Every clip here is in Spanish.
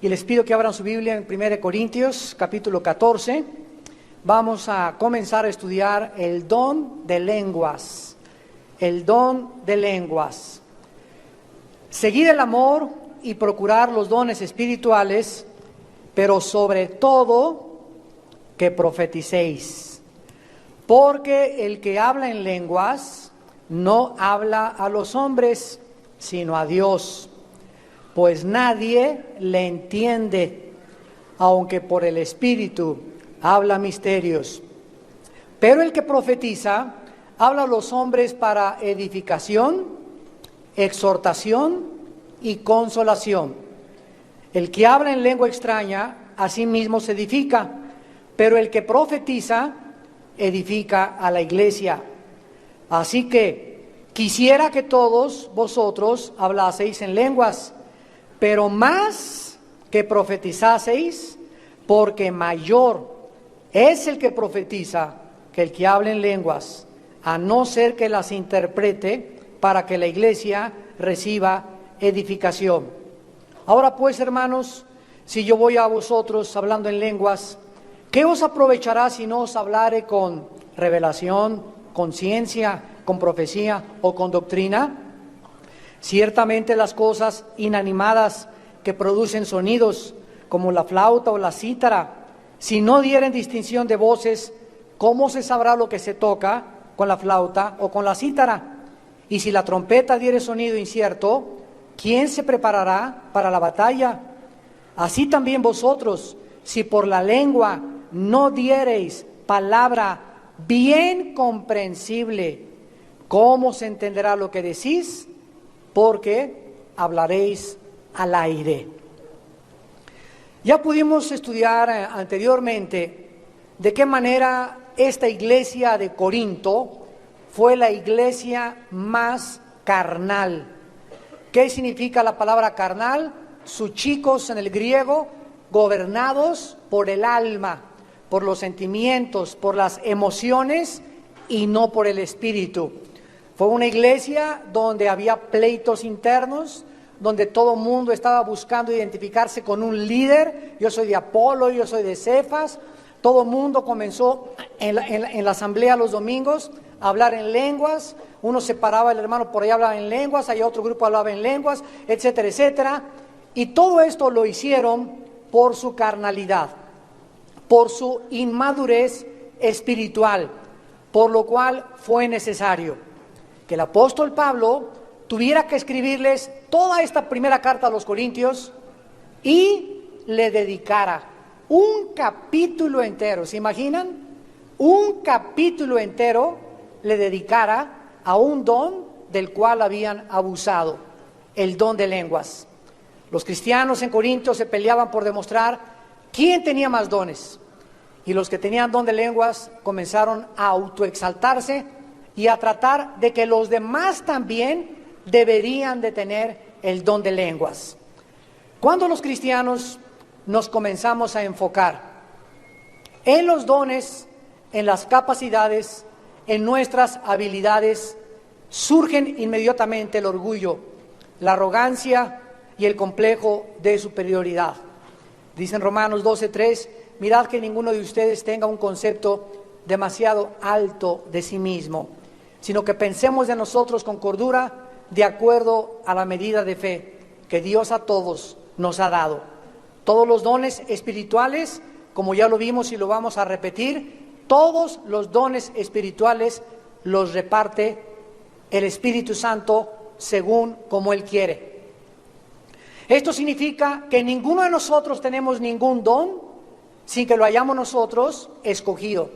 Y les pido que abran su Biblia en 1 Corintios, capítulo 14. Vamos a comenzar a estudiar el don de lenguas. El don de lenguas. Seguid el amor y procurar los dones espirituales, pero sobre todo que profeticéis. Porque el que habla en lenguas no habla a los hombres, sino a Dios. Pues nadie le entiende, aunque por el Espíritu habla misterios. Pero el que profetiza habla a los hombres para edificación, exhortación y consolación. El que habla en lengua extraña, a sí mismo se edifica, pero el que profetiza, edifica a la iglesia. Así que quisiera que todos vosotros hablaseis en lenguas, pero más que profetizaseis, porque mayor es el que profetiza que el que habla en lenguas, a no ser que las interprete para que la iglesia reciba edificación. Ahora pues, hermanos, si yo voy a vosotros hablando en lenguas, ¿qué os aprovechará si no os hablare con revelación, con ciencia, con profecía o con doctrina? Ciertamente las cosas inanimadas que producen sonidos, como la flauta o la cítara, si no dieren distinción de voces, ¿cómo se sabrá lo que se toca con la flauta o con la cítara? Y si la trompeta diere sonido incierto, ¿quién se preparará para la batalla? Así también vosotros, si por la lengua no diereis palabra bien comprensible, ¿cómo se entenderá lo que decís? Porque hablaréis al aire. Ya pudimos estudiar anteriormente de qué manera esta iglesia de Corinto fue la iglesia más carnal. ¿Qué significa la palabra carnal? Suchicos en el griego, gobernados por el alma, por los sentimientos, por las emociones y no por el espíritu. Fue una iglesia donde había pleitos internos, donde todo el mundo estaba buscando identificarse con un líder. Yo soy de Apolo, yo soy de Cefas. Todo el mundo comenzó en la asamblea los domingos a hablar en lenguas. Uno se paraba, el hermano por ahí hablaba en lenguas, allá otro grupo hablaba en lenguas, etcétera, etcétera. Y todo esto lo hicieron por su carnalidad, por su inmadurez espiritual, por lo cual fue necesario que el apóstol Pablo tuviera que escribirles toda esta primera carta a los Corintios y le dedicara un capítulo entero. ¿Se imaginan? Un capítulo entero le dedicara a un don del cual habían abusado, el don de lenguas. Los cristianos en Corinto se peleaban por demostrar quién tenía más dones. Y los que tenían don de lenguas comenzaron a autoexaltarse y a tratar de que los demás también deberían de tener el don de lenguas. Cuando los cristianos nos comenzamos a enfocar en los dones, en las capacidades, en nuestras habilidades, surgen inmediatamente el orgullo, la arrogancia y el complejo de superioridad. Dice en Romanos 12:3, mirad que ninguno de ustedes tenga un concepto demasiado alto de sí mismo, sino que pensemos de nosotros con cordura, de acuerdo a la medida de fe que Dios a todos nos ha dado. Todos los dones espirituales, como ya lo vimos y lo vamos a repetir, todos los dones espirituales los reparte el Espíritu Santo según como Él quiere. Esto significa que ninguno de nosotros tenemos ningún don sin que lo hayamos nosotros escogido.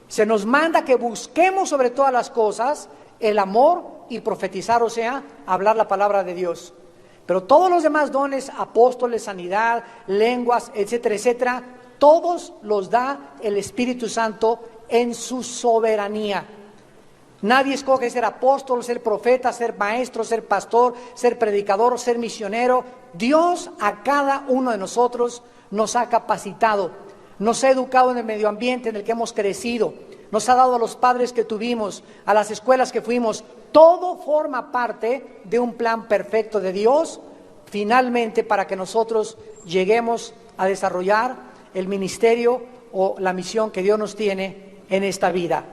Se nos manda que busquemos sobre todas las cosas el amor y profetizar, o sea, hablar la palabra de Dios. Pero todos los demás dones, apóstoles, sanidad, lenguas, etcétera, etcétera, todos los da el Espíritu Santo en su soberanía. Nadie escoge ser apóstol, ser profeta, ser maestro, ser pastor, ser predicador, ser misionero. Dios a cada uno de nosotros nos ha capacitado, nos ha educado en el medio ambiente en el que hemos crecido, nos ha dado a los padres que tuvimos, a las escuelas que fuimos. Todo forma parte de un plan perfecto de Dios finalmente para que nosotros lleguemos a desarrollar el ministerio o la misión que Dios nos tiene en esta vida.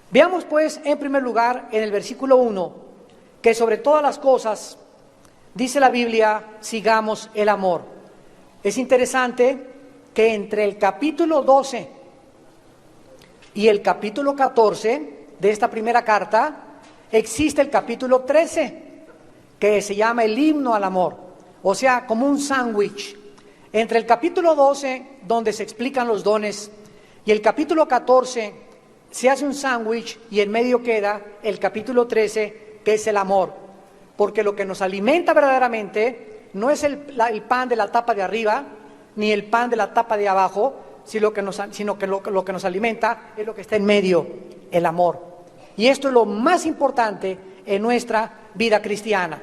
Veamos pues en primer lugar en el versículo 1 que sobre todas las cosas dice la Biblia, sigamos el amor. Es interesante que entre el capítulo 12 y el capítulo 14 de esta primera carta existe el capítulo 13 que se llama el himno al amor, o sea, como un sándwich. Entre el capítulo 12, donde se explican los dones, y el capítulo 14, se hace un sándwich y en medio queda el capítulo 13, que es el amor. Porque lo que nos alimenta verdaderamente no es el pan de la tapa de arriba, ni el pan de la tapa de abajo, sino que lo que nos alimenta es lo que está en medio, el amor. Y esto es lo más importante en nuestra vida cristiana.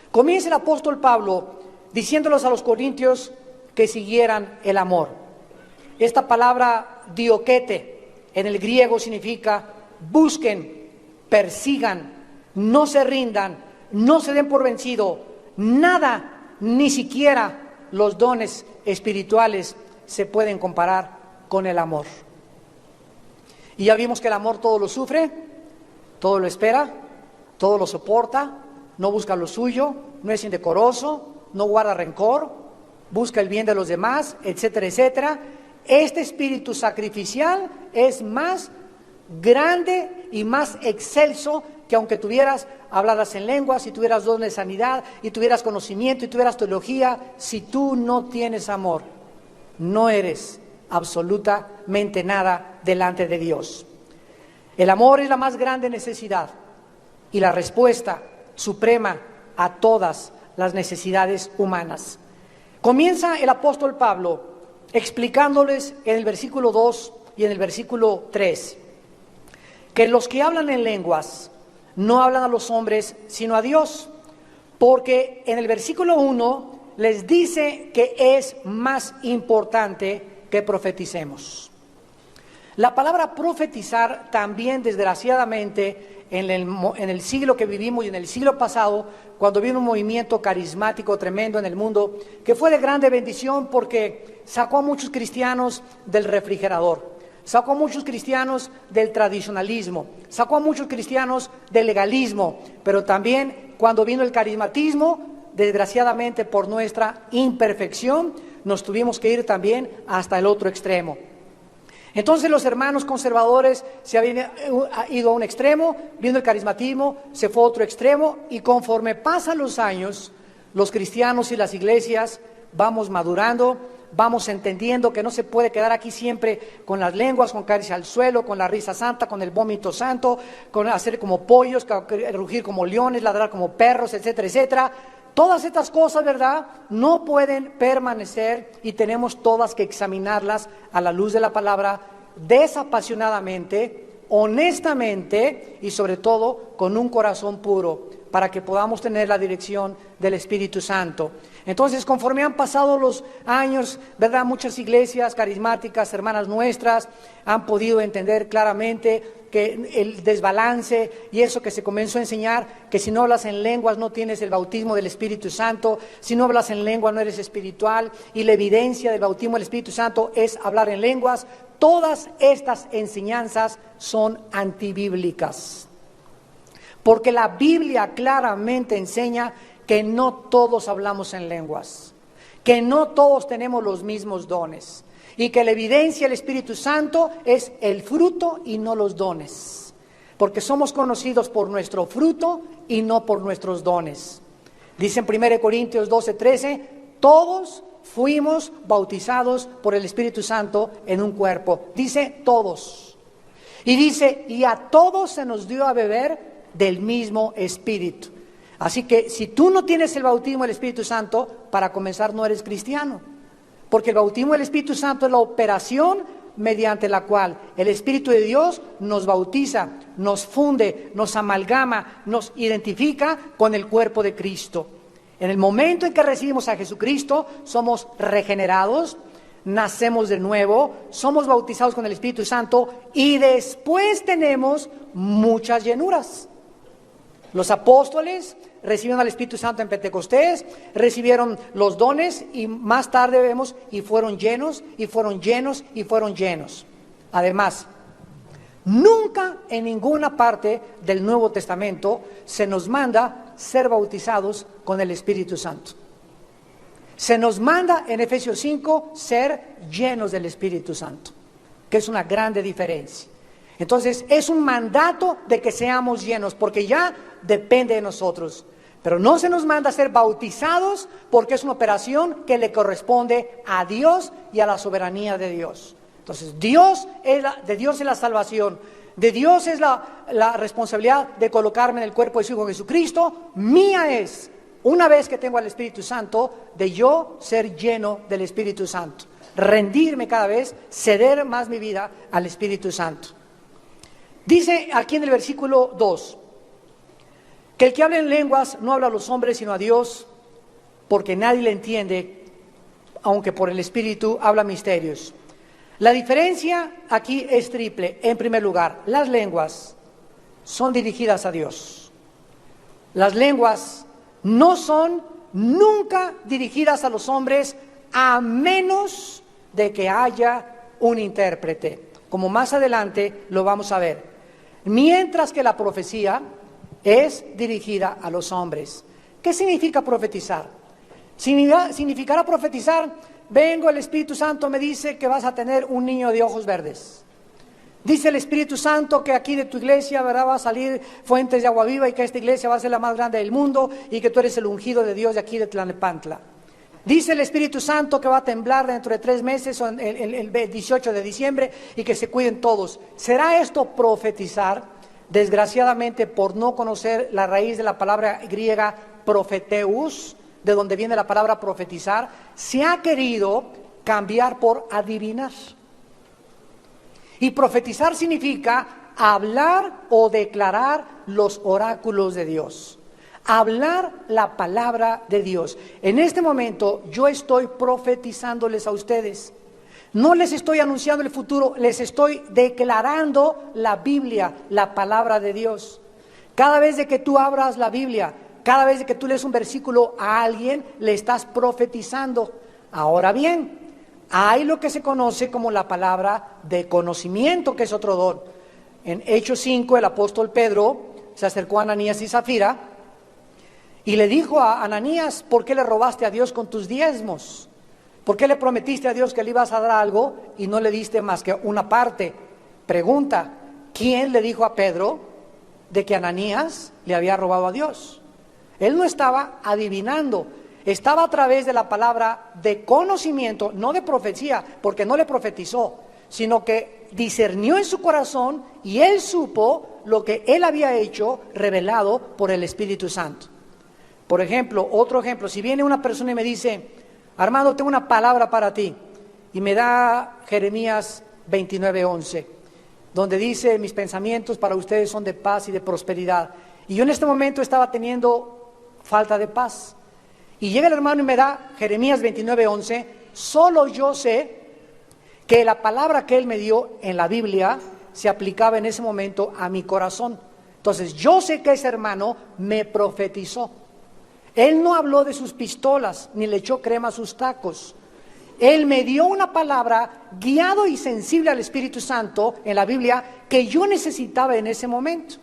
Comienza el apóstol Pablo diciéndolos a los corintios que siguieran el amor. Esta palabra dioquete en el griego significa busquen, persigan, no se rindan, no se den por vencido. Nada, ni siquiera los dones espirituales se pueden comparar con el amor. Y ya vimos que el amor todo lo sufre, todo lo espera, todo lo soporta, no busca lo suyo, no es indecoroso, no guarda rencor, busca el bien de los demás, etcétera, etcétera. Este espíritu sacrificial es más grande y más excelso que aunque tuvieras hablaras en lenguas, si tuvieras don de sanidad, y tuvieras conocimiento, y tuvieras teología, si tú no tienes amor, no eres absolutamente nada delante de Dios. El amor es la más grande necesidad y la respuesta suprema a todas las necesidades humanas. Comienza el apóstol Pablo explicándoles en el versículo 2 y en el versículo 3 que los que hablan en lenguas no hablan a los hombres sino a Dios, porque en el versículo 1 les dice que es más importante que profeticemos. La palabra profetizar también, desgraciadamente, en el siglo que vivimos y en el siglo pasado, cuando vino un movimiento carismático tremendo en el mundo, que fue de grande bendición porque sacó a muchos cristianos del refrigerador, sacó a muchos cristianos del tradicionalismo, sacó a muchos cristianos del legalismo, pero también cuando vino el carismatismo, desgraciadamente por nuestra imperfección, nos tuvimos que ir también hasta el otro extremo. Entonces los hermanos conservadores se habían ido a un extremo, vino el carismatismo, se fue a otro extremo, y conforme pasan los años, los cristianos y las iglesias vamos madurando, vamos entendiendo que no se puede quedar aquí siempre con las lenguas, con caerse al suelo, con la risa santa, con el vómito santo, con hacer como pollos, rugir como leones, ladrar como perros, etcétera, etcétera. Todas estas cosas, ¿verdad?, no pueden permanecer y tenemos todas que examinarlas a la luz de la palabra desapasionadamente, honestamente y sobre todo con un corazón puro para que podamos tener la dirección del Espíritu Santo. Entonces, conforme han pasado los años, ¿verdad?, muchas iglesias carismáticas, hermanas nuestras, han podido entender claramente que el desbalance y eso que se comenzó a enseñar, que si no hablas en lenguas no tienes el bautismo del Espíritu Santo, si no hablas en lengua no eres espiritual, y la evidencia del bautismo del Espíritu Santo es hablar en lenguas. Todas estas enseñanzas son antibíblicas, porque la Biblia claramente enseña que no todos hablamos en lenguas, que no todos tenemos los mismos dones, y que la evidencia del Espíritu Santo es el fruto y no los dones, porque somos conocidos por nuestro fruto y no por nuestros dones. Dice en 1 Corintios 12:13, todos fuimos bautizados por el Espíritu Santo en un cuerpo. Dice todos. Y dice, y a todos se nos dio a beber del mismo Espíritu. Así que si tú no tienes el bautismo del Espíritu Santo, para comenzar no eres cristiano. Porque el bautismo del Espíritu Santo es la operación mediante la cual el Espíritu de Dios nos bautiza, nos funde, nos amalgama, nos identifica con el cuerpo de Cristo. En el momento en que recibimos a Jesucristo, somos regenerados, nacemos de nuevo, somos bautizados con el Espíritu Santo y después tenemos muchas llenuras. Los apóstoles recibieron al Espíritu Santo en Pentecostés, recibieron los dones y más tarde vemos y fueron llenos y fueron llenos y fueron llenos. Además, nunca en ninguna parte del Nuevo Testamento se nos manda ser bautizados con el Espíritu Santo. Se nos manda en Efesios 5 ser llenos del Espíritu Santo, que es una grande diferencia. Entonces es un mandato de que seamos llenos, porque ya depende de nosotros. Pero no se nos manda a ser bautizados porque es una operación que le corresponde a Dios y a la soberanía de Dios. Entonces de Dios es la salvación, de Dios es la responsabilidad de colocarme en el cuerpo de su Hijo Jesucristo. Mía es, una vez que tengo al Espíritu Santo, de yo ser lleno del Espíritu Santo, rendirme cada vez, ceder más mi vida al Espíritu Santo. Dice aquí en el versículo 2, que el que habla en lenguas no habla a los hombres sino a Dios, porque nadie le entiende, aunque por el Espíritu habla misterios. La diferencia aquí es triple. En primer lugar, las lenguas son dirigidas a Dios. Las lenguas no son nunca dirigidas a los hombres, a menos de que haya un intérprete, como más adelante lo vamos a ver. Mientras que la profecía es dirigida a los hombres. ¿Qué significa profetizar? Significará profetizar: vengo, el Espíritu Santo me dice que vas a tener un niño de ojos verdes. Dice el Espíritu Santo que aquí de tu iglesia, ¿verdad?, va a salir fuentes de agua viva y que esta iglesia va a ser la más grande del mundo y que tú eres el ungido de Dios de aquí de Tlalnepantla. Dice el Espíritu Santo que va a temblar dentro de 3 meses, o el 18 de diciembre, y que se cuiden todos. ¿Será esto profetizar? Desgraciadamente, por no conocer la raíz de la palabra griega profeteus, de donde viene la palabra profetizar, se ha querido cambiar por adivinar. Y profetizar significa hablar o declarar los oráculos de Dios. Hablar la palabra de Dios. En este momento yo estoy profetizándoles a ustedes. No les estoy anunciando el futuro, les estoy declarando la Biblia, la palabra de Dios. Cada vez de que tú abras la Biblia, cada vez que tú lees un versículo a alguien, le estás profetizando. Ahora bien, hay lo que se conoce como la palabra de conocimiento, que es otro don. En Hechos 5, el apóstol Pedro se acercó a Ananías y Zafira y le dijo a Ananías: ¿por qué le robaste a Dios con tus diezmos? ¿Por qué le prometiste a Dios que le ibas a dar algo y no le diste más que una parte? Pregunta: ¿quién le dijo a Pedro de que Ananías le había robado a Dios? Él no estaba adivinando, estaba a través de la palabra de conocimiento, no de profecía, porque no le profetizó, sino que discernió en su corazón y él supo lo que él había hecho, revelado por el Espíritu Santo. Por ejemplo, otro ejemplo, si viene una persona y me dice: Armando, tengo una palabra para ti, y me da Jeremías 29:11, donde dice: mis pensamientos para ustedes son de paz y de prosperidad. Y yo en este momento estaba teniendo falta de paz, y llega el hermano y me da Jeremías 29:11. Solo yo sé que la palabra que él me dio en la Biblia se aplicaba en ese momento a mi corazón. Entonces yo sé que ese hermano me profetizó. Él no habló de sus pistolas, ni le echó crema a sus tacos. Él me dio una palabra guiado y sensible al Espíritu Santo en la Biblia que yo necesitaba en ese momento.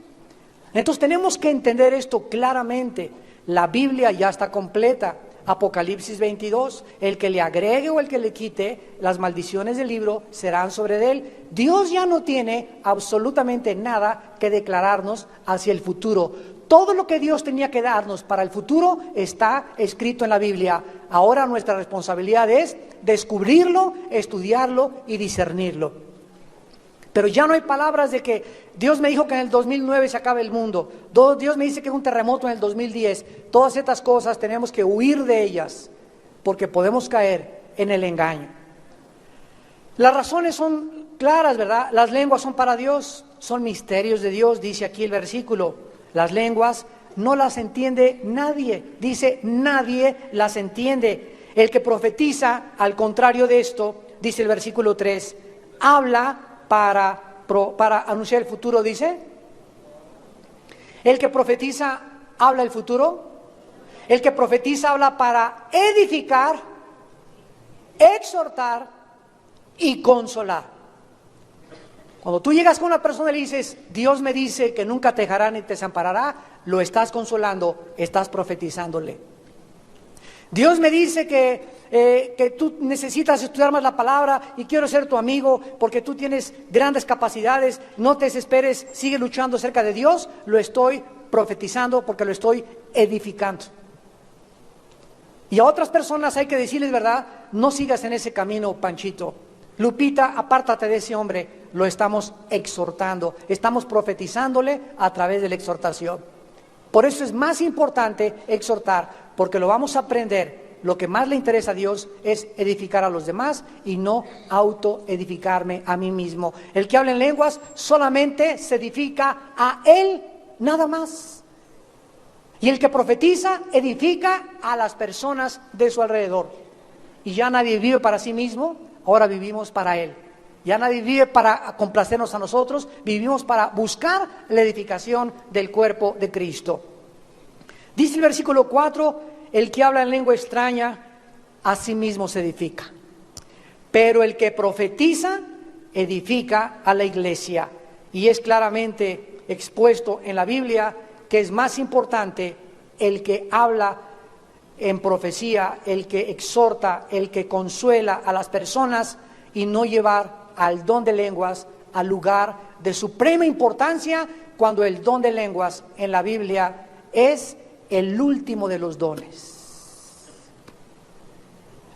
Entonces tenemos que entender esto claramente. La Biblia ya está completa. Apocalipsis 22, el que le agregue o el que le quite, las maldiciones del libro serán sobre él. Dios ya no tiene absolutamente nada que declararnos hacia el futuro. Todo lo que Dios tenía que darnos para el futuro está escrito en la Biblia. Ahora nuestra responsabilidad es descubrirlo, estudiarlo y discernirlo. Pero ya no hay palabras de que Dios me dijo que en el 2009 se acabe el mundo. Dios me dice que es un terremoto en el 2010. Todas estas cosas tenemos que huir de ellas, porque podemos caer en el engaño. Las razones son claras, ¿verdad? Las lenguas son para Dios, son misterios de Dios, dice aquí el versículo. Las lenguas no las entiende nadie, dice nadie las entiende. El que profetiza, al contrario de esto, dice el versículo 3, habla para anunciar el futuro, dice. El que profetiza habla el futuro. El que profetiza habla para edificar, exhortar y consolar. Cuando tú llegas con una persona y le dices, Dios me dice que nunca te dejará ni te desamparará, lo estás consolando, estás profetizándole. Dios me dice que tú necesitas estudiar más la palabra y quiero ser tu amigo porque tú tienes grandes capacidades, no te desesperes, sigue luchando cerca de Dios, lo estoy profetizando porque lo estoy edificando. Y a otras personas hay que decirles, ¿verdad? No sigas en ese camino, Panchito. Lupita, apártate de ese hombre. Lo estamos exhortando, estamos profetizándole a través de la exhortación. Por eso es más importante exhortar, porque lo vamos a aprender. Lo que más le interesa a Dios es edificar a los demás y no autoedificarme a mí mismo. El que habla en lenguas solamente se edifica a él, nada más. Y el que profetiza edifica a las personas de su alrededor. Y ya nadie vive para sí mismo, ahora vivimos para Él. Ya nadie vive para complacernos a nosotros, vivimos para buscar la edificación del cuerpo de Cristo. Dice el versículo 4, el que habla en lengua extraña, a sí mismo se edifica. Pero el que profetiza, edifica a la iglesia. Y es claramente expuesto en la Biblia que es más importante el que habla en profecía, el que exhorta, el que consuela a las personas y no llevar al don de lenguas al lugar de suprema importancia, cuando el don de lenguas en la Biblia es el último de los dones.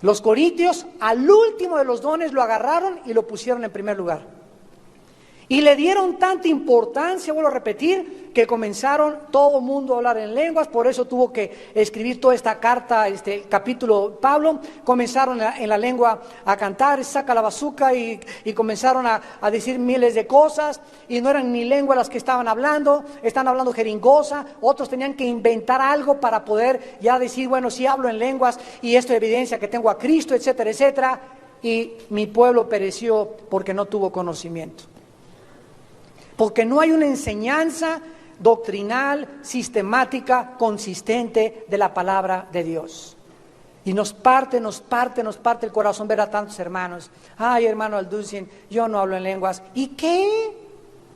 Los corintios al último de los dones lo agarraron y lo pusieron en primer lugar. Y le dieron tanta importancia, vuelvo a repetir, que comenzaron todo el mundo a hablar en lenguas. Por eso tuvo que escribir toda esta carta, este capítulo Pablo. Comenzaron en la lengua a cantar, saca la bazuca, y comenzaron a decir miles de cosas. Y no eran ni lenguas las que estaban hablando, están hablando jeringosa. Otros tenían que inventar algo para poder ya decir, bueno, sí hablo en lenguas y esto evidencia que tengo a Cristo, etcétera, etcétera. Y mi pueblo pereció porque no tuvo conocimiento. Porque no hay una enseñanza doctrinal, sistemática, consistente de la palabra de Dios. Y nos parte el corazón ver a tantos hermanos. Ay, hermano Alducin, yo no hablo en lenguas. ¿Y qué?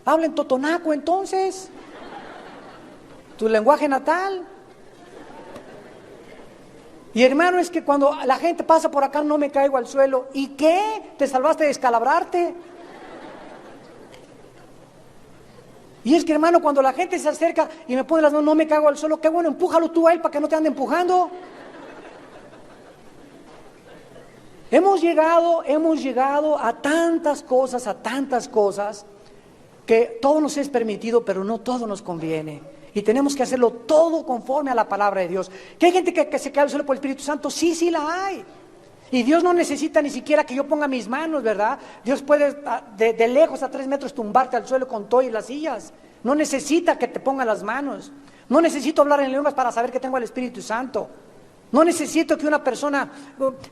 ¿Habla en totonaco entonces? ¿Tu lenguaje natal? Y hermano, es que cuando la gente pasa por acá no me caigo al suelo. ¿Y qué? ¿Te salvaste de descalabrarte? Y es que, hermano, cuando la gente se acerca y me pone las manos, no me cago al suelo, qué bueno, empújalo tú a él para que no te ande empujando. Hemos llegado a tantas cosas, que todo nos es permitido, pero no todo nos conviene. Y tenemos que hacerlo todo conforme a la palabra de Dios. ¿Que hay gente que se cae al suelo por el Espíritu Santo? Sí la hay. Y Dios no necesita ni siquiera que yo ponga mis manos, ¿verdad? Dios puede de lejos a 3 metros tumbarte al suelo con todo y las sillas. No necesita que te ponga las manos. No necesito hablar en lenguas para saber que tengo el Espíritu Santo. No necesito que una persona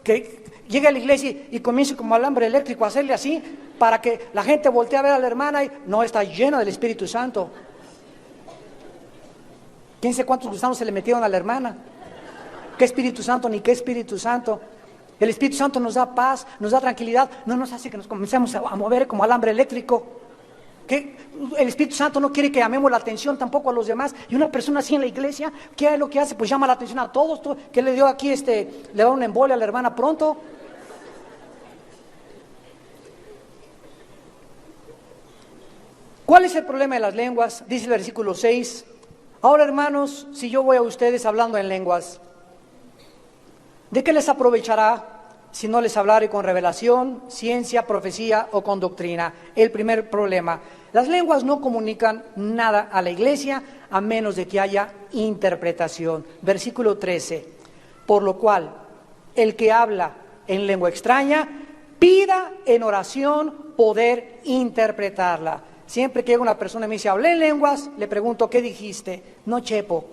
que llegue a la iglesia y comience como alambre eléctrico a hacerle así para que la gente voltee a ver a la hermana y no está llena del Espíritu Santo. ¿Quién sabe cuántos gusanos se le metieron a la hermana? ¿Qué Espíritu Santo ni qué Espíritu Santo? El Espíritu Santo nos da paz, nos da tranquilidad, no nos hace que nos comencemos a mover como alambre eléctrico. ¿Qué? El Espíritu Santo no quiere que llamemos la atención tampoco a los demás. Y una persona así en la iglesia, ¿qué es lo que hace? Pues llama la atención a todos. ¿Qué le dio aquí? Le da una embolia a la hermana pronto. ¿Cuál es el problema de las lenguas? Dice el versículo 6. Ahora, hermanos, si yo voy a ustedes hablando en lenguas, ¿de qué les aprovechará si no les hablare con revelación, ciencia, profecía o con doctrina? El primer problema. Las lenguas no comunican nada a la iglesia a menos de que haya interpretación. Versículo 13. Por lo cual, el que habla en lengua extraña, pida en oración poder interpretarla. Siempre que llega una persona y me dice, hablé en lenguas, le pregunto, ¿qué dijiste? No, chepo.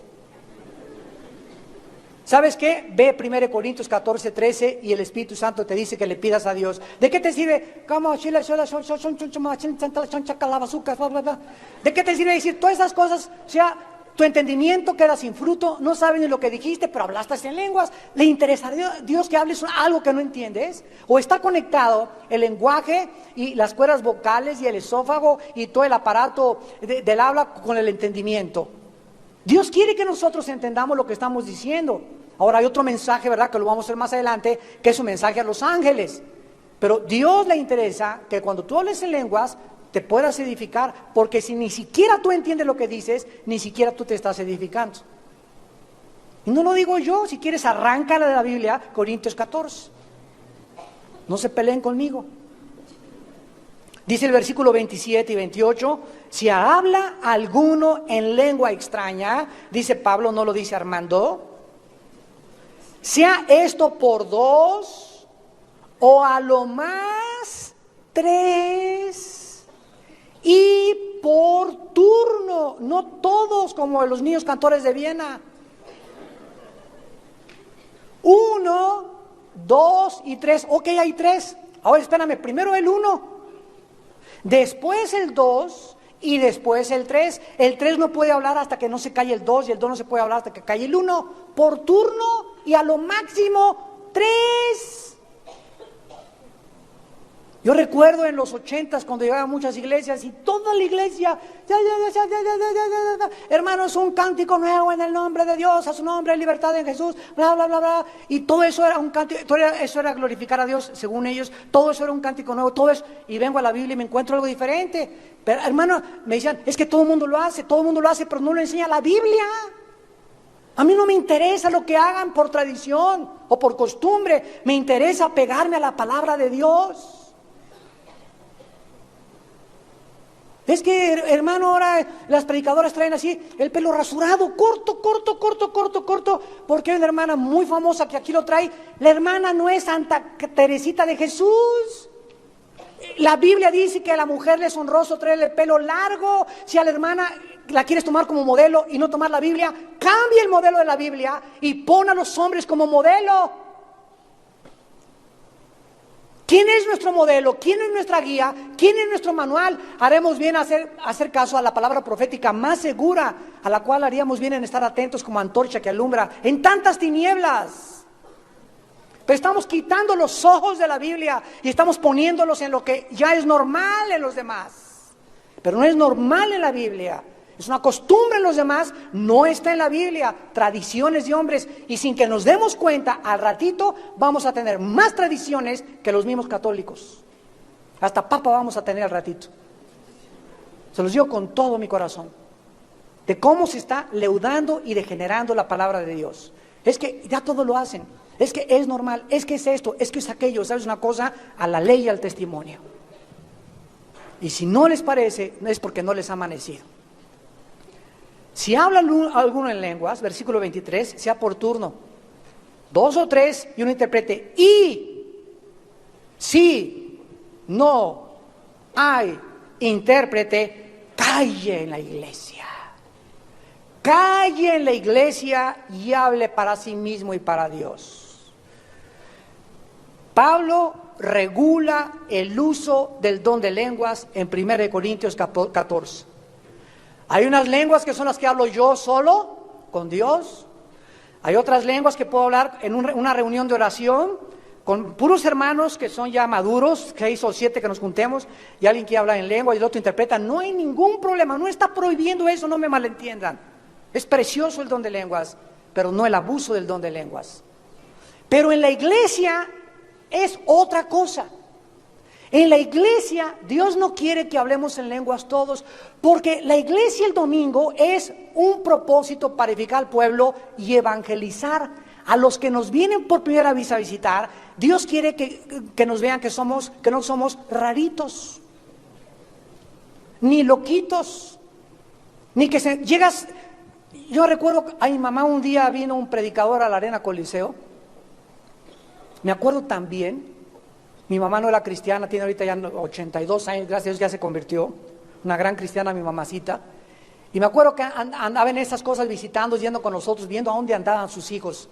¿Sabes qué? Ve 1 Corintios 14, 13 y el Espíritu Santo te dice que le pidas a Dios. ¿De qué te sirve? ¿De qué te sirve decir todas esas cosas? O sea, tu entendimiento queda sin fruto, no sabes ni lo que dijiste, pero hablaste en lenguas. ¿Le interesaría a Dios que hables algo que no entiendes? ¿O está conectado el lenguaje y las cuerdas vocales y el esófago y todo el aparato del habla con el entendimiento? Dios quiere que nosotros entendamos lo que estamos diciendo. Ahora hay otro mensaje, ¿verdad?, que lo vamos a hacer más adelante, que es un mensaje a los ángeles. Pero Dios le interesa que cuando tú hables en lenguas te puedas edificar, porque si ni siquiera tú entiendes lo que dices, ni siquiera tú te estás edificando. Y no lo digo yo, si quieres arráncala de la Biblia, Corintios 14. No se peleen conmigo. Dice el versículo 27 y 28, si habla alguno en lengua extraña, dice Pablo, no lo dice Armando, sea esto por 2 o a lo más 3. Y por turno, no todos como los niños cantores de Viena. 1, 2 y 3. Ok, hay 3. Ahora espérame, primero el 1, después el 2 y después el 3. El 3 no puede hablar hasta que no se calle el 2 y el 2 no se puede hablar hasta que calle el 1. Por turno y a lo máximo 3. Yo recuerdo en los 80s cuando llegaba a muchas iglesias y toda la iglesia, hermano, es un cántico nuevo en el nombre de Dios, a su nombre, libertad en Jesús, bla, bla, bla, bla. Y todo eso era un cántico, todo eso era glorificar a Dios, según ellos, todo eso era un cántico nuevo, todo eso. Y vengo a la Biblia y me encuentro algo diferente. Pero, hermano, me decían, es que todo el mundo lo hace, pero no lo enseña la Biblia. A mí no me interesa lo que hagan por tradición o por costumbre, me interesa pegarme a la palabra de Dios. Es que, hermano, ahora las predicadoras traen así el pelo rasurado, corto, porque hay una hermana muy famosa que aquí lo trae. La hermana no es Santa Teresita de Jesús. La Biblia dice que a la mujer le es honroso traerle el pelo largo. Si a la hermana la quieres tomar como modelo y no tomar la Biblia, cambia el modelo de la Biblia y pon a los hombres como modelo. ¿Quién es nuestro modelo? ¿Quién es nuestra guía? ¿Quién es nuestro manual? Haremos bien hacer caso a la palabra profética más segura, a la cual haríamos bien en estar atentos como antorcha que alumbra en tantas tinieblas. Pero estamos quitando los ojos de la Biblia y estamos poniéndolos en lo que ya es normal en los demás. Pero no es normal en la Biblia. Es una costumbre en los demás, no está en la Biblia, tradiciones de hombres, y sin que nos demos cuenta, al ratito vamos a tener más tradiciones que los mismos católicos. Hasta papa vamos a tener al ratito. Se los digo con todo mi corazón, de cómo se está leudando y degenerando la palabra de Dios. Es que ya todo lo hacen, es que es normal, es que es esto, es que es aquello, ¿sabes una cosa? A la ley y al testimonio. Y si no les parece, es porque no les ha amanecido. Si habla alguno en lenguas, versículo 23, sea por turno, 2 o 3 y uno interprete. Y si no hay intérprete, calle en la iglesia. Calle en la iglesia y hable para sí mismo y para Dios. Pablo regula el uso del don de lenguas en 1 Corintios 14. Hay unas lenguas que son las que hablo yo solo, con Dios. Hay otras lenguas que puedo hablar en una reunión de oración, con puros hermanos que son ya maduros, 6 o 7 que nos juntemos, y alguien que habla en lengua y el otro interpreta. No hay ningún problema, no está prohibiendo eso, no me malentiendan. Es precioso el don de lenguas, pero no el abuso del don de lenguas. Pero en la iglesia es otra cosa. En la iglesia, Dios no quiere que hablemos en lenguas todos, porque la iglesia el domingo es un propósito para edificar al pueblo y evangelizar a los que nos vienen por primera vez a visitar. Dios quiere que nos vean que no somos raritos, ni loquitos, ni que llegas. Yo recuerdo a mi mamá un día vino un predicador a la Arena Coliseo. Me acuerdo también. Mi mamá no era cristiana, tiene ahorita ya 82 años, gracias a Dios ya se convirtió, una gran cristiana mi mamacita. Y me acuerdo que andaba en esas cosas visitando, yendo con nosotros, viendo a dónde andaban sus hijos.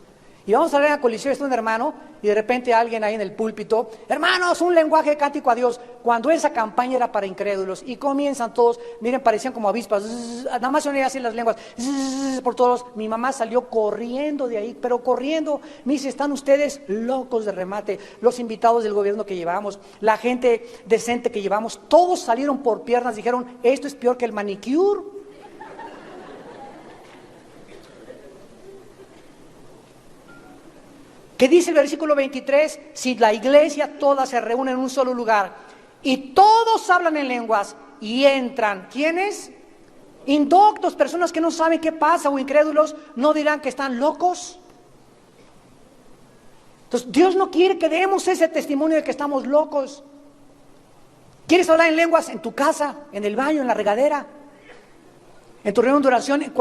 Y vamos a ver en la Coliseo, está un hermano, y de repente alguien ahí en el púlpito, hermanos, un lenguaje cántico a Dios, cuando esa campaña era para incrédulos, y comienzan todos, miren, parecían como avispas, nada más se oían así las lenguas, por todos. Mi mamá salió corriendo de ahí, pero corriendo, me dice, están ustedes locos de remate, los invitados del gobierno que llevamos, la gente decente que llevamos, todos salieron por piernas, dijeron, esto es peor que el manicure. ¿Qué dice el versículo 23? Si la iglesia toda se reúne en un solo lugar y todos hablan en lenguas y entran, ¿quiénes? Indoctos, personas que no saben qué pasa o incrédulos, ¿no dirán que están locos? Entonces, Dios no quiere que demos ese testimonio de que estamos locos. ¿Quieres hablar en lenguas en tu casa, en el baño, en la regadera? En tu reunión de oración, en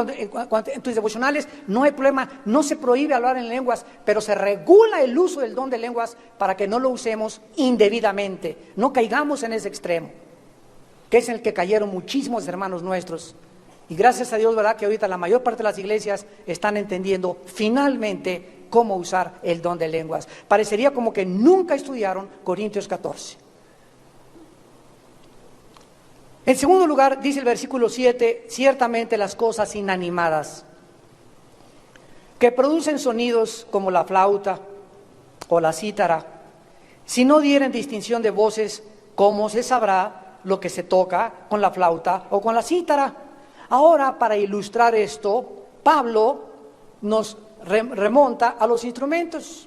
tus devocionales, no hay problema, no se prohíbe hablar en lenguas, pero se regula el uso del don de lenguas para que no lo usemos indebidamente, no caigamos en ese extremo, que es en el que cayeron muchísimos hermanos nuestros. Y gracias a Dios, ¿verdad?, que ahorita la mayor parte de las iglesias están entendiendo finalmente cómo usar el don de lenguas. Parecería como que nunca estudiaron Corintios 14. En segundo lugar, dice el versículo 7, ciertamente las cosas inanimadas, que producen sonidos como la flauta o la cítara, si no dieren distinción de voces, ¿cómo se sabrá lo que se toca con la flauta o con la cítara? Ahora, para ilustrar esto, Pablo nos remonta a los instrumentos.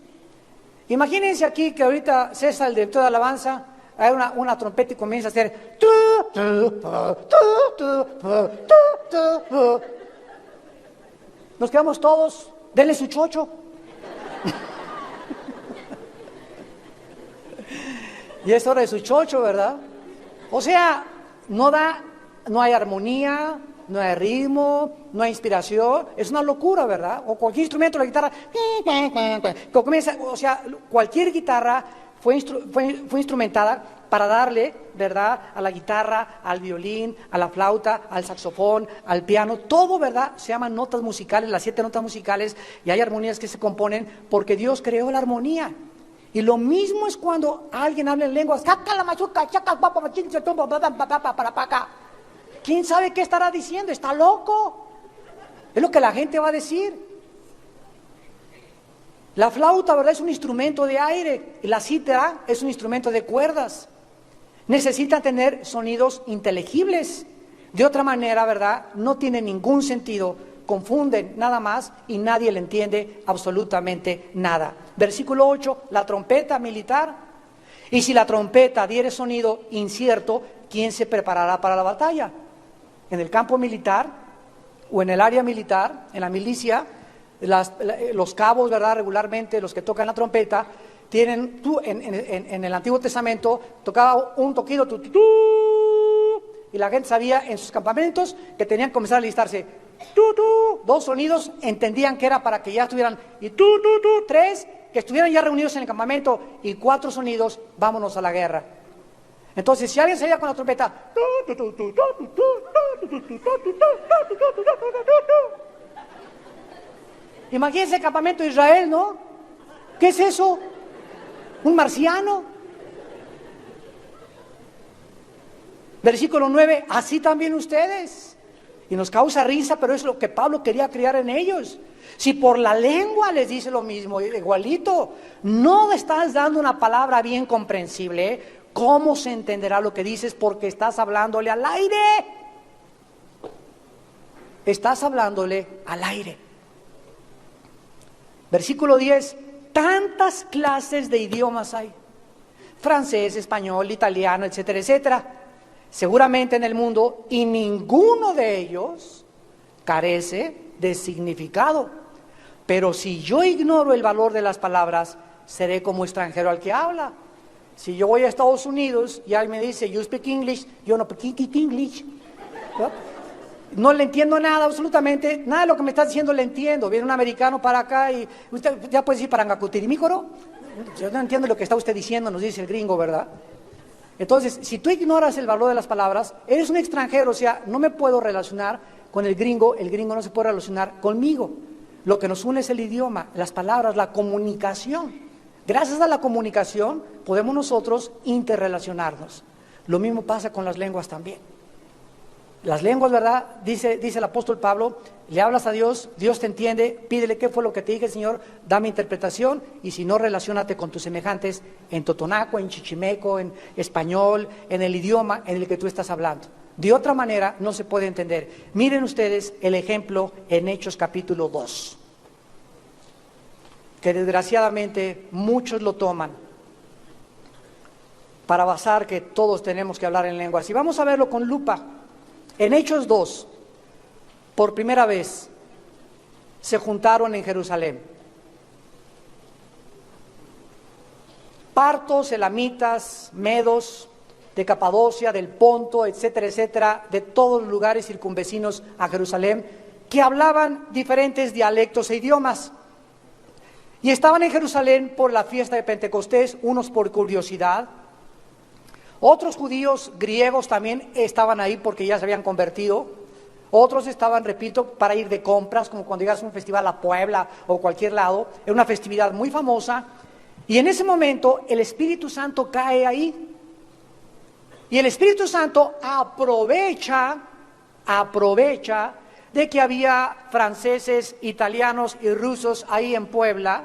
Imagínense aquí que ahorita César, el director de alabanza, hay una trompeta y comienza a hacer nos quedamos todos, denle su chocho. Y es hora de su chocho, ¿verdad? O sea, no hay armonía, no hay ritmo, no hay inspiración, es una locura, ¿verdad? O cualquier instrumento, la guitarra, comienza, o sea, cualquier guitarra fue instrumentada para darle, ¿verdad?, a la guitarra, al violín, a la flauta, al saxofón, al piano, todo, ¿verdad?, se llaman notas musicales, las 7 notas musicales, y hay armonías que se componen porque Dios creó la armonía. Y lo mismo es cuando alguien habla en lenguas, ¿quién sabe qué estará diciendo? Está loco. Es lo que la gente va a decir. La flauta, ¿verdad?, es un instrumento de aire, y la cítara es un instrumento de cuerdas. Necesitan tener sonidos inteligibles. De otra manera, ¿verdad?, no tiene ningún sentido, confunden nada más y nadie le entiende absolutamente nada. Versículo 8, la trompeta militar. Y si la trompeta diere sonido incierto, ¿quién se preparará para la batalla? En el campo militar o en el área militar, en la milicia, los cabos, ¿verdad?, regularmente los que tocan la trompeta, tienen, en el Antiguo Testamento, tocaba un toquido, y la gente sabía en sus campamentos que tenían que comenzar a listarse, 2 sonidos, entendían que era para que ya estuvieran, y 3, que estuvieran ya reunidos en el campamento, y 4 sonidos, vámonos a la guerra. Entonces, si alguien salía con la trompeta, imagínense el campamento de Israel, ¿no? ¿Qué es eso? ¿Un marciano? Versículo 9, así también ustedes. Y nos causa risa, pero es lo que Pablo quería crear en ellos. Si por la lengua les dice lo mismo, igualito, no estás dando una palabra bien comprensible, ¿cómo se entenderá lo que dices? Porque estás hablándole al aire. Estás hablándole al aire. Versículo 10, tantas clases de idiomas hay. Francés, español, italiano, etcétera, etcétera. Seguramente en el mundo, y ninguno de ellos carece de significado. Pero si yo ignoro el valor de las palabras, seré como extranjero al que habla. Si yo voy a Estados Unidos y alguien me dice, you speak English, yo no speak English. No le entiendo nada, absolutamente, nada de lo que me está diciendo le entiendo. Viene un americano para acá y usted ya puede decir Parangacutirimícoro. Yo no entiendo lo que está usted diciendo, nos dice el gringo, ¿verdad? Entonces, si tú ignoras el valor de las palabras, eres un extranjero, o sea, no me puedo relacionar con el gringo no se puede relacionar conmigo. lo que nos une es el idioma, las palabras, la comunicación. Gracias a la comunicación podemos nosotros interrelacionarnos. Lo mismo pasa con las lenguas también. Las lenguas, ¿verdad? Dice el apóstol Pablo, le hablas a Dios, Dios te entiende, pídele qué fue lo que te dije, Señor, dame interpretación, y si no, relaciónate con tus semejantes en totonaco, en chichimeco, en español, en el idioma en el que tú estás hablando. De otra manera no se puede entender. Miren ustedes el ejemplo en Hechos capítulo 2, que desgraciadamente muchos lo toman para basar que todos tenemos que hablar en lenguas. Y vamos a verlo con lupa. En Hechos 2, por primera vez, se juntaron en Jerusalén partos, elamitas, medos, de Capadocia, del Ponto, etcétera, etcétera, de todos los lugares circunvecinos a Jerusalén, que hablaban diferentes dialectos e idiomas. Y estaban en Jerusalén por la fiesta de Pentecostés, unos por curiosidad. Otros judíos griegos también estaban ahí porque ya se habían convertido. Otros estaban, repito, para ir de compras, como cuando llegas a un festival a Puebla o cualquier lado. Era una festividad muy famosa. Y en ese momento el Espíritu Santo cae ahí. Y el Espíritu Santo aprovecha de que había franceses, italianos y rusos ahí en Puebla,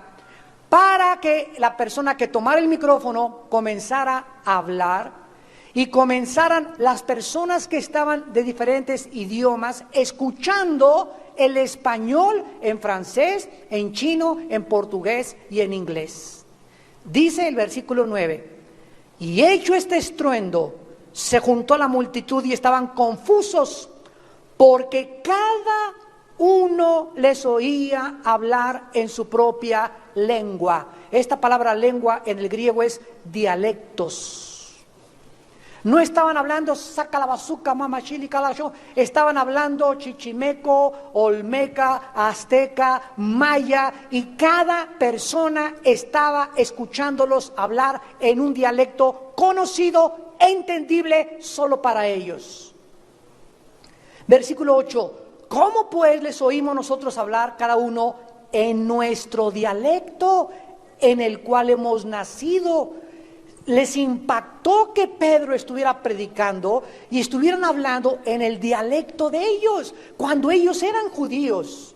para que la persona que tomara el micrófono comenzara a hablar. Y comenzaran las personas que estaban de diferentes idiomas escuchando el español en francés, en chino, en portugués y en inglés. Dice el versículo 9, y hecho este estruendo, se juntó la multitud y estaban confusos, porque cada uno les oía hablar en su propia lengua. Esta palabra lengua en el griego es dialectos. No estaban hablando sacalabazuca, mamachili, calacho, estaban hablando chichimeco, olmeca, azteca, maya, y cada persona estaba escuchándolos hablar en un dialecto conocido, entendible solo para ellos. Versículo 8, ¿cómo pues les oímos nosotros hablar cada uno en nuestro dialecto en el cual hemos nacido? Les impactó que Pedro estuviera predicando y estuvieran hablando en el dialecto de ellos, cuando ellos eran judíos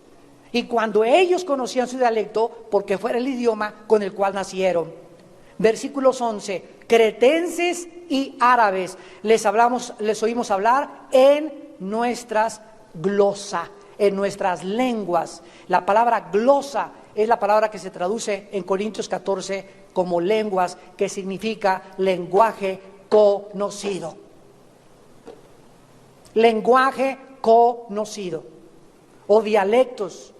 y cuando ellos conocían su dialecto porque fuera el idioma con el cual nacieron. Versículos 11, cretenses y árabes, les oímos hablar en nuestras glosa, en nuestras lenguas. La palabra glosa es la palabra que se traduce en Corintios 14 como lenguas, que significa lenguaje conocido. Lenguaje conocido. O dialectos.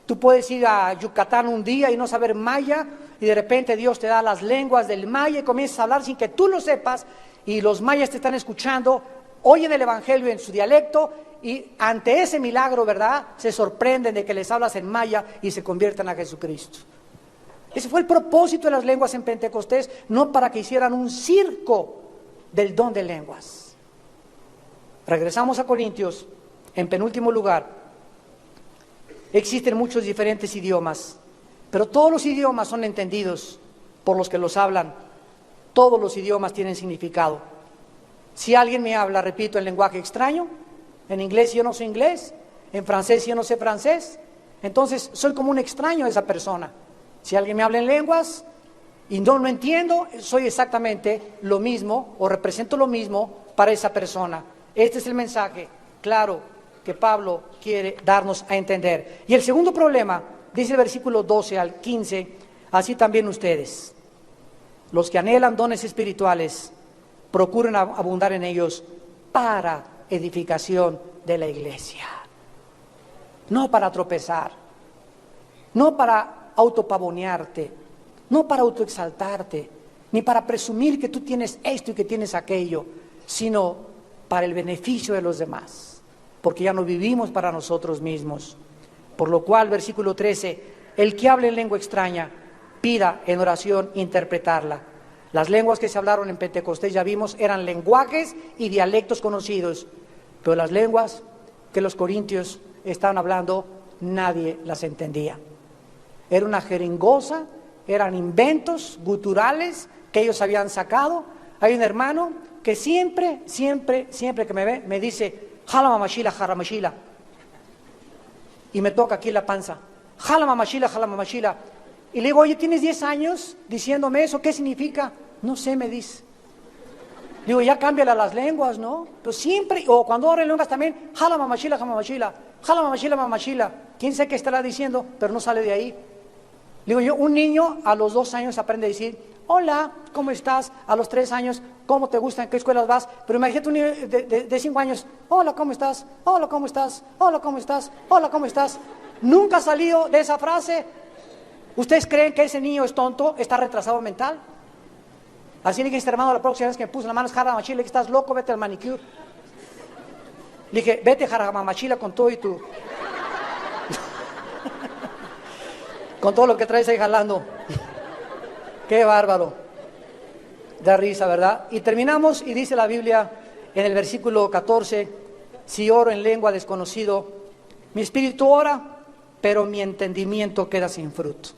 Tú puedes ir a Yucatán un día y no saber maya, y de repente Dios te da las lenguas del maya y comienzas a hablar sin que tú lo sepas, y los mayas te están escuchando, oyen el evangelio en su dialecto, y ante ese milagro, ¿verdad?, se sorprenden de que les hablas en maya y se conviertan a Jesucristo. Ese fue el propósito de las lenguas en Pentecostés, no para que hicieran un circo del don de lenguas. Regresamos a Corintios, en penúltimo lugar. Existen muchos diferentes idiomas, pero todos los idiomas son entendidos por los que los hablan. Todos los idiomas tienen significado. Si alguien me habla, repito, en lenguaje extraño, en inglés yo no sé inglés, en francés yo no sé francés, entonces soy como un extraño a esa persona. Si alguien me habla en lenguas y no lo entiendo, soy exactamente lo mismo o represento lo mismo para esa persona. Este es el mensaje claro que Pablo quiere darnos a entender. Y el segundo problema, dice el versículo 12 al 15, así también ustedes, los que anhelan dones espirituales, procuren abundar en ellos para edificación de la iglesia. No para tropezar, no para autopavonearte, no para autoexaltarte, ni para presumir que tú tienes esto y que tienes aquello, sino para el beneficio de los demás, porque ya no vivimos para nosotros mismos. Por lo cual, versículo 13, el que hable en lengua extraña, pida en oración interpretarla. Las lenguas que se hablaron en Pentecostés, ya vimos, eran lenguajes y dialectos conocidos, pero las lenguas que los corintios estaban hablando nadie las entendía. Era una jeringosa, eran inventos guturales que ellos habían sacado. Hay un hermano que siempre que me ve, me dice, jala mamachila, jaramachila. Y me toca aquí la panza, jala mamachila, jala mamachila. Y le digo, oye, ¿tienes 10 años diciéndome eso? ¿Qué significa? No sé, me dice. Digo, ya cámbiale a las lenguas, ¿no? Pero siempre, o cuando oro en lenguas también, jala mamachila, jamamachila, jala mamachila, mamachila. ¿Quién sé qué estará diciendo? Pero no sale de ahí. Digo yo, un niño a los 2 años aprende a decir, hola, ¿cómo estás? A los 3 años, ¿cómo te gusta? ¿En qué escuelas vas? Pero imagínate un niño de 5 años, hola, ¿cómo estás? Hola, ¿cómo estás? Hola, ¿cómo estás? Hola, ¿cómo estás? Nunca ha salido de esa frase. ¿Ustedes creen que ese niño es tonto? ¿Está retrasado mental? Así le dije a este hermano la próxima vez que me puso la mano, jaramachila, que estás loco, vete al manicure. Le dije, vete jaramachila con todo y tú. Con todo lo que traes ahí jalando. Qué bárbaro. Da risa, ¿verdad? Y terminamos y dice la Biblia en el versículo 14, si oro en lengua desconocido, mi espíritu ora, pero mi entendimiento queda sin fruto.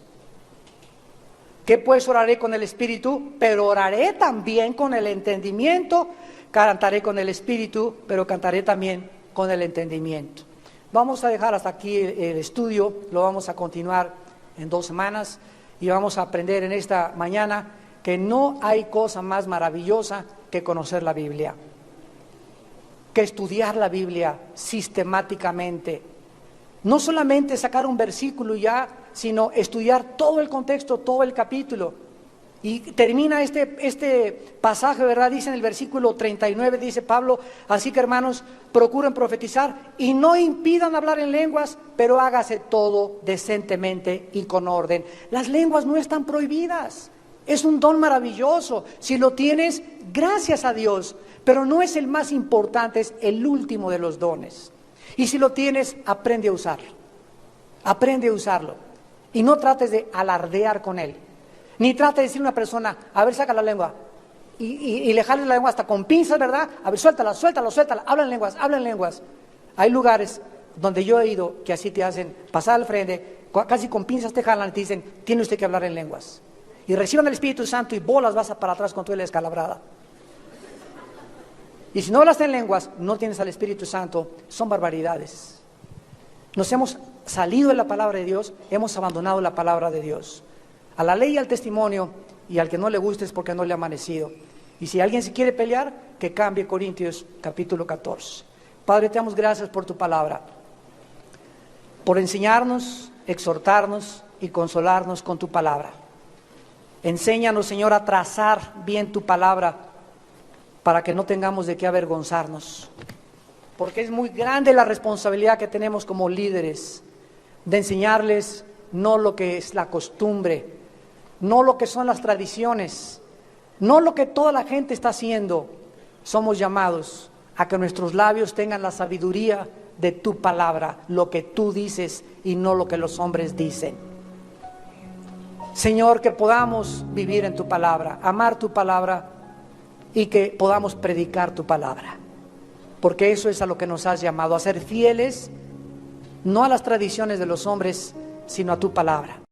¿Qué pues oraré con el espíritu? Pero oraré también con el entendimiento. Cantaré con el espíritu, pero cantaré también con el entendimiento. Vamos a dejar hasta aquí el estudio, lo vamos a continuar en 2 semanas y vamos a aprender en esta mañana que no hay cosa más maravillosa que conocer la Biblia, que estudiar la Biblia sistemáticamente. No solamente sacar un versículo ya, sino estudiar todo el contexto, todo el capítulo. Y termina este pasaje, ¿verdad? Dice en el versículo 39, dice Pablo, así que hermanos, procuren profetizar y no impidan hablar en lenguas, pero hágase todo decentemente y con orden. Las lenguas no están prohibidas, es un don maravilloso. Si lo tienes, gracias a Dios, pero no es el más importante, es el último de los dones. Y si lo tienes, aprende a usarlo. Aprende a usarlo. Y no trates de alardear con él. Ni trates de decirle a una persona, a ver, saca la lengua. Y le jales la lengua hasta con pinzas, ¿verdad? A ver, suéltala. Habla en lenguas. Hay lugares donde yo he ido que así te hacen pasar al frente, casi con pinzas te jalan y te dicen, tiene usted que hablar en lenguas. Y reciban el Espíritu Santo y bolas vas para atrás con toda la descalabrada. Y si no hablas en lenguas, no tienes al Espíritu Santo, son barbaridades. Nos hemos salido de la palabra de Dios, hemos abandonado la palabra de Dios. A la ley y al testimonio, y al que no le guste es porque no le ha amanecido. Y si alguien se quiere pelear, que cambie Corintios capítulo 14. Padre, te damos gracias por tu palabra, por enseñarnos, exhortarnos y consolarnos con tu palabra. Enséñanos, Señor, a trazar bien tu palabra, para que no tengamos de qué avergonzarnos, porque es muy grande la responsabilidad que tenemos como líderes, de enseñarles no lo que es la costumbre, no lo que son las tradiciones, no lo que toda la gente está haciendo. Somos llamados a que nuestros labios tengan la sabiduría de tu palabra, lo que tú dices y no lo que los hombres dicen. Señor, que podamos vivir en tu palabra, amar tu palabra, y que podamos predicar tu palabra, porque eso es a lo que nos has llamado, a ser fieles, no a las tradiciones de los hombres, sino a tu palabra.